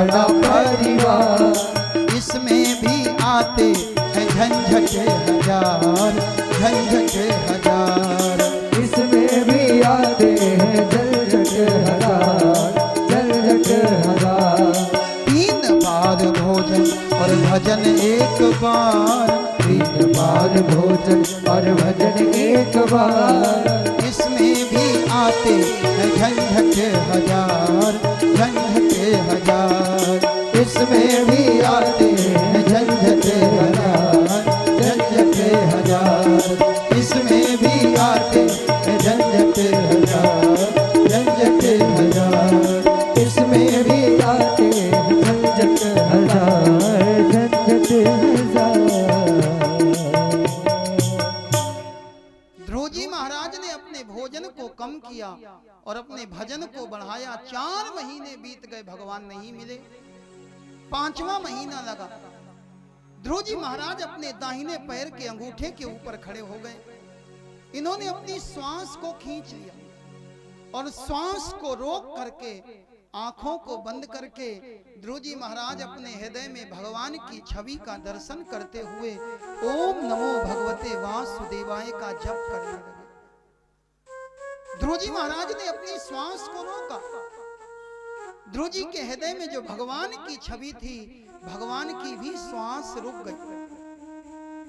बड़ा परिवार, इसमें भी आते हैं झंझट हजार, झंझट हजार, इसमें भी आते हैं झंझट हजार, झंझट हजार। 3 बार भोजन और भजन एक बार, 3 बार भोजन और भजन एक बार, इसमें भी आते हैं झंझट हजार, झंझट हजार, इसमें भी आते हैं झंझट हजार, झंझट हजार। इसमें भी आते हैं झंझट हजार, झंझट हजार, इसमें भी आते हैं झंझट हजार, झंझट हजार। ध्रुव जी महाराज ने अपने भोजन को कम किया और अपने भजन को बढ़ाया। 4 महीने बीत गए, भगवान नहीं मिले। 5वां महीना लगा। ध्रुव जी महाराज अपने दाहिने पैर के अंगूठे के ऊपर खड़े हो गए। इन्होंने अपनी श्वास को खींच लिया और श्वास को रोक करके, आंखों को बंद करके ध्रुव जी महाराज अपने हृदय में भगवान की छवि का दर्शन करते हुए ओम नमो भगवते वासुदेवाय का जप करने लगे। ध्रुव जी महाराज ने अपनी श्वास को रोका। ध्रुव जी के हृदय में जो भगवान की छवि थी, भगवान की भी श्वास रुक गई।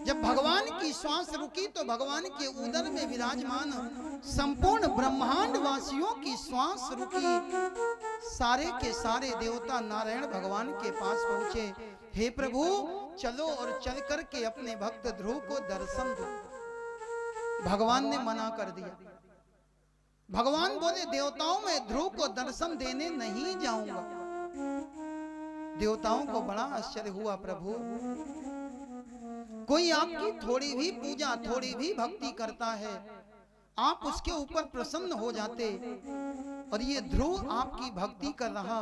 जब भगवान की श्वास रुकी तो भगवान के उदर में विराजमान संपूर्ण ब्रह्मांड वासियों की श्वास रुकी। सारे के सारे देवता नारायण भगवान के पास पहुंचे। हे प्रभु, चलो और चल करके अपने भक्त ध्रुव को दर्शन दो। भगवान ने मना कर दिया। भगवान बोले, देवताओं में ध्रुव को दर्शन देने नहीं जाऊंगा। देवताओं को बड़ा आश्चर्य हुआ, प्रभु कोई आपकी थोड़ी भी पूजा, थोड़ी भी भक्ति करता है, आप उसके ऊपर प्रसन्न हो जाते, और ये ध्रुव आपकी भक्ति कर रहा,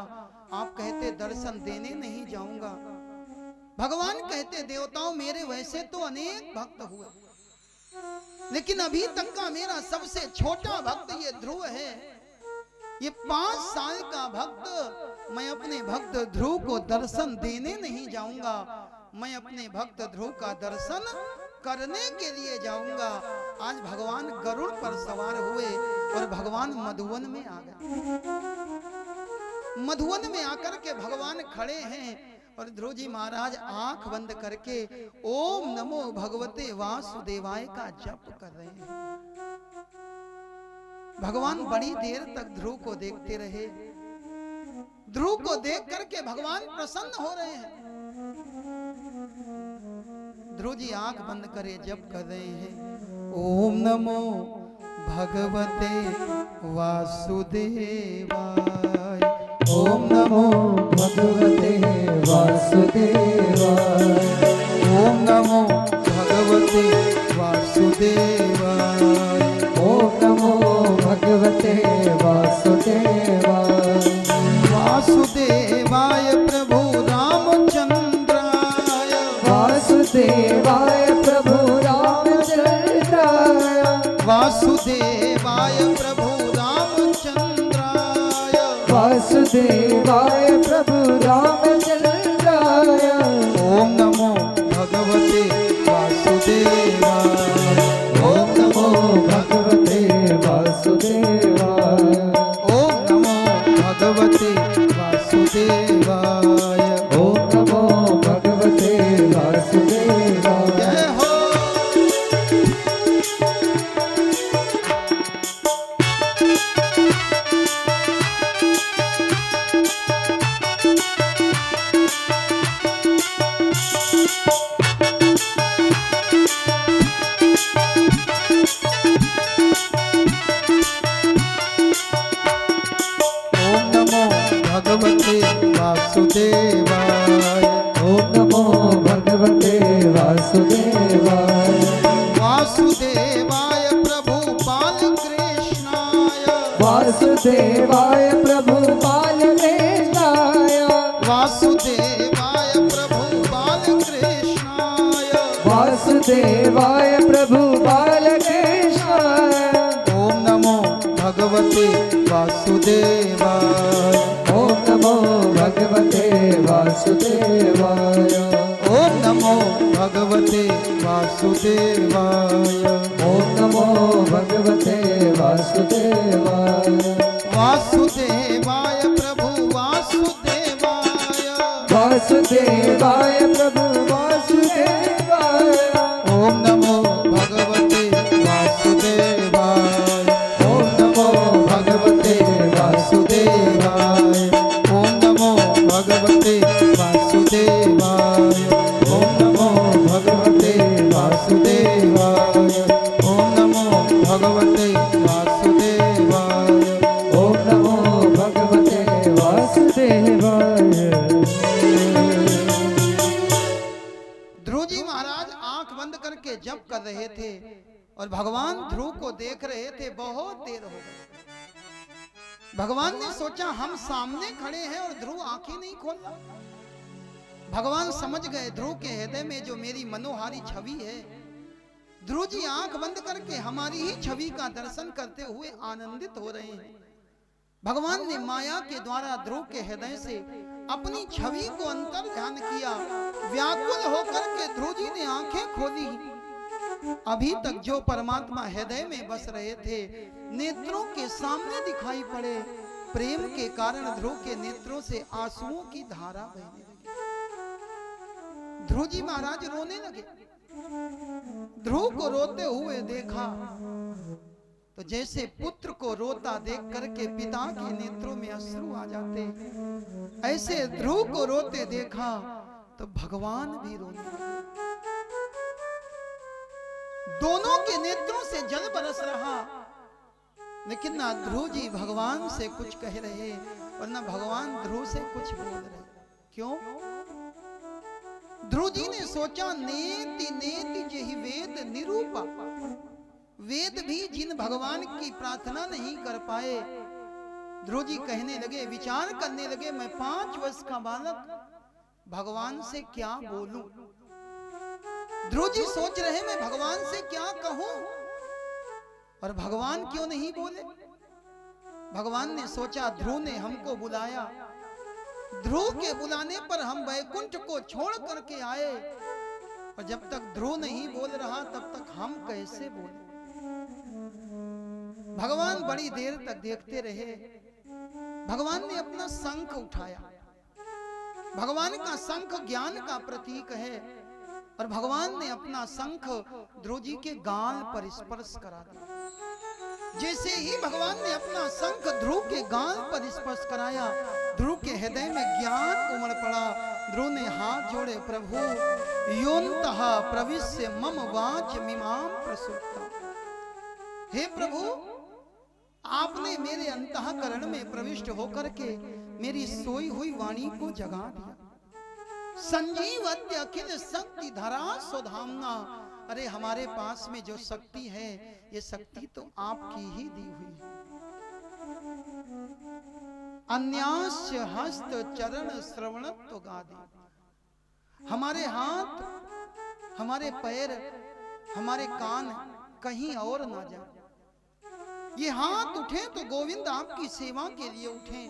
आप कहते दर्शन देने नहीं जाऊंगा। भगवान कहते, देवताओं मेरे वैसे तो अनेक भक्त हुए, लेकिन अभी तक का मेरा सबसे छोटा भक्त ये ध्रुव है। ये 5 साल का भक्त, मैं अपने भक्त ध्रुव को दर्शन देने नहीं जाऊंगा। मैं अपने भक्त ध्रुव का दर्शन करने के लिए जाऊंगा। आज भगवान गरुड़ पर सवार हुए और भगवान मधुवन में आ गए। मधुवन में आकर के भगवान खड़े हैं और ध्रुव जी महाराज आंख बंद करके ओम नमो भगवते वासुदेवाय का जप कर रहे हैं। भगवान बड़ी देर तक ध्रुव को देखते रहे। ध्रुव को देख करके भगवान प्रसन्न हो रहे हैं। ध्रुव जी आंख बंद करे जप कर रहे हैं, ओम नमो भगवते वासुदेवाय, ओम नमो भगवते वासुदेवाय, ओम नमो भगवते वासुदेवाय, ओम नमो भगवते वासुदेवाय। वासुदेवाय प्रभु रामचंद्राय, वासुदेवाय प्रभु रामचंद्राय, वासुदेवाय प्रभु रामचंद्राय, वासुदेवाय प्रभु रामचंद्राय। ओम नमो भगवते वासुदेवाय, ओम नमो भगवते वासुदेवाय, ओम नमो भगवते वासुदेवाय, ओम नमो भगवते वासुदेवाय। जय हो। भगवते वासुदेवाय, ओम नमो भगवते वासुदेवाय, वासुदेवाय प्रभु बालकृष्णाय, वासुदेवाय प्रभु बालकृष्णाय, वासुदेवाय प्रभु बालकृष्णाय, वासुदेवाय प्रभु बालकृष्णाय। ओम नमो भगवते वासुदेवाय, ओम नमो भगवते वासुदेवाय। ओम नमो भगवते वासुदेवाय। ओम नमो भगवते वासुदेवाय। वासुदेवाय प्रभु वासुदेवाय। वासुदेवाय प्रभु वासुदेवाय। ओम नमो भगवते वासुदेवाय। ओम नमो भगवते वासुदेवाय। ओम नमो भगवते वासुदेवाय। ओम नमो भगवते वासुदेवाय। ओम नमो भगवते वासुदेवाय। ओम नमो भगवते वासुदेवाय। ध्रुव जी महाराज आंख बंद करके जप कर रहे थे और भगवान ध्रुव को देख रहे थे। बहुत देर हो गई। भगवान ने सोचा हम सामने खड़े हैं और ध्रुव आंखें नहीं खोल रहा। भगवान समझ गए ध्रुव के हृदय में जो मेरी मनोहारी छवि है। ध्रुव जी आंख बंद करके हमारी ही छवि का दर्शन करते हुए आनंदित हो रहे हैं। भगवान ने माया के द्वारा ध्रुव के हृदय से अपनी छवि को अंतर ध्यान किया। व्याकुल होकर के ध्रुव जी ने आंखें खोली। अभी तक जो परमात्मा हृदय में बस रहे थे नेत्रों के सामने दिखाई पड़े। प्रेम के कारण ध्रुव के नेत्रों से आंसुओं की धारा बहने लगी। ध्रुव जी महाराज रोने लगे। ध्रुव को रोते हुए देखा तो जैसे पुत्र को रोता देख करके पिता के नेत्रों में अश्रु आ जाते, ऐसे ध्रुव को रोते देखा तो भगवान भी रोने लगे। दोनों के नेत्रों से जल बरस रहा, लेकिन ना ध्रुव जी भगवान से कुछ कह रहे और ना भगवान ध्रुव से कुछ बोल रहे। क्यों? ध्रुव जी ने सोचा नेति नेति जेहि वेद निरूपा। वेद भी जिन भगवान की प्रार्थना नहीं कर पाए। ध्रुव जी कहने लगे, विचार करने लगे, मैं 5 वर्ष का बालक भगवान से क्या बोलूं। ध्रुव जी सोच रहे मैं भगवान से क्या कहूं और भगवान क्यों नहीं बोले। भगवान ने सोचा ध्रुव ने हमको बुलाया, ध्रुव के बुलाने पर हम वैकुंठ को छोड़ करके आए और जब तक ध्रुव नहीं बोल रहा तब तक हम कैसे बोले। भगवान बड़ी देर तक देखते रहे। भगवान ने अपना शंख उठाया। भगवान का शंख ज्ञान का प्रतीक है और भगवान ने अपना शंख ध्रुव जी के गाल पर स्पर्श करा दिया। जैसे ही भगवान ने अपना शंख ध्रुव के गाल पर स्पर्श कराया, ध्रुव के हृदय में ज्ञान उमड़ पड़ा। ध्रुव ने हाथ जोड़े, प्रभु योन्तः प्रविश्य मम वाच मिमाम प्रसुप्ता। हे प्रभु, आपने मेरे अंतःकरण में प्रविष्ट होकर के मेरी सोई हुई वाणी को जगा दिया। संजीवत्य अखिल शक्ति धरा सुधामना। अरे हमारे पास में जो शक्ति है ये शक्ति तो आपकी ही दी हुई है। अन्यास्य हस्त चरण श्रवणत्व गादि। हमारे हाथ, हमारे पैर, हमारे कान कहीं और ना जाए। ये हाथ उठे तो गोविंद आपकी सेवा के लिए उठे,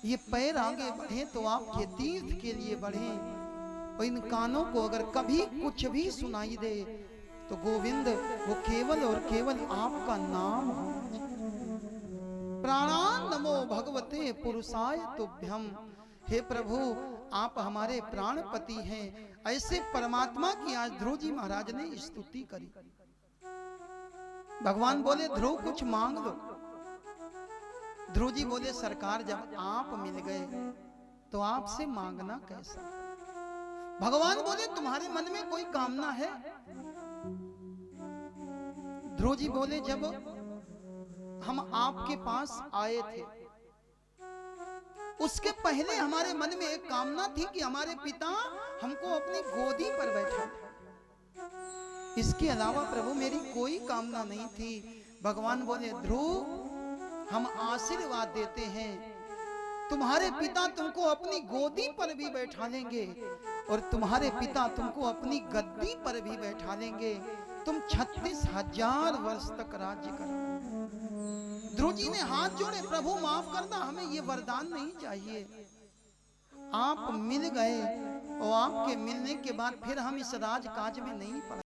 ये पैर आगे बढ़े तो आपके तीर्थ के लिए बढ़े। और इन कानों को अगर कभी कुछ भी सुनाई दे तो गोविंद वो केवल और केवल आपका नाम हो। प्राणान नमो भगवते पुरुषाय तुभ्यम। हे प्रभु, आप हमारे प्राणपति हैं। ऐसे परमात्मा की आज ध्रुव जी महाराज ने स्तुति करी। भगवान बोले ध्रुव कुछ मांग लो। ध्रुव जी बोले सरकार जब आप मिल गए तो आपसे मांगना कैसा। भगवान बोले तुम्हारे मन में कोई कामना है। ध्रुव जी बोले जब हम आपके पास आए थे उसके पहले हमारे मन में एक कामना थी कि हमारे पिता हमको अपनी गोदी पर बैठा। इसके अलावा प्रभु मेरी कोई कामना नहीं थी। भगवान बोले ध्रुव, हम आशीर्वाद देते हैं, तुम्हारे पिता तुमको अपनी गोदी पर भी बैठा लेंगे और तुम्हारे पिता तुमको अपनी गद्दी पर भी बैठा लेंगे। तुम 36,000 वर्ष तक राज्य करो। ध्रुव जी ने हाथ जोड़े, प्रभु माफ करना, हमें ये वरदान नहीं चाहिए। आप मिल गए और आपके मिलने के बाद फिर हम इस राजकाज में नहीं पड़े।